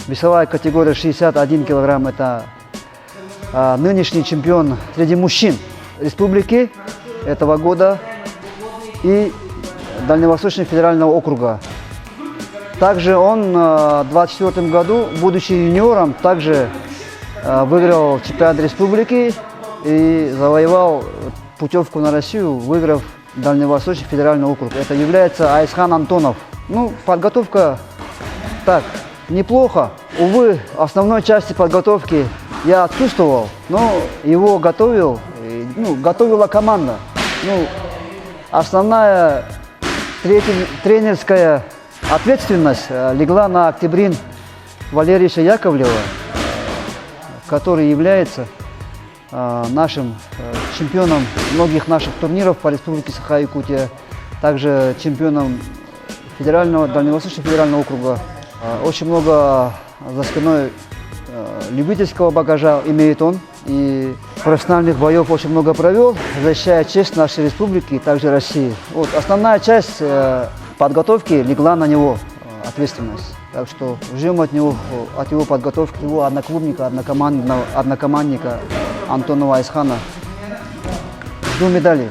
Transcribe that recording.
Весовая категория 61 килограмм – это нынешний чемпион среди мужчин республики этого года и Дальневосточного федерального округа. Также он в 2024 году, будучи юниором, также выиграл чемпионат республики и завоевал путевку на Россию, выиграв Дальневосточный федеральный округ. Это является Айсхан Антонов. Ну, подготовка так, неплохо. Увы, в основной части подготовки я отсутствовал, но его готовила команда. Основная тренерская ответственность легла на Октябрин Валерьевича Яковлева, который является нашим чемпионом многих наших турниров по Республике Саха-Якутия, также чемпионом Дальневосточного федерального округа. Очень много за спиной любительского багажа имеет он, и профессиональных боев очень много провел, защищая честь нашей республики и также России. Основная часть подготовки легла на него, ответственность. Так что ждем от его подготовки, его одноклубника, однокомандника Антонова Айсхана. Жду медали.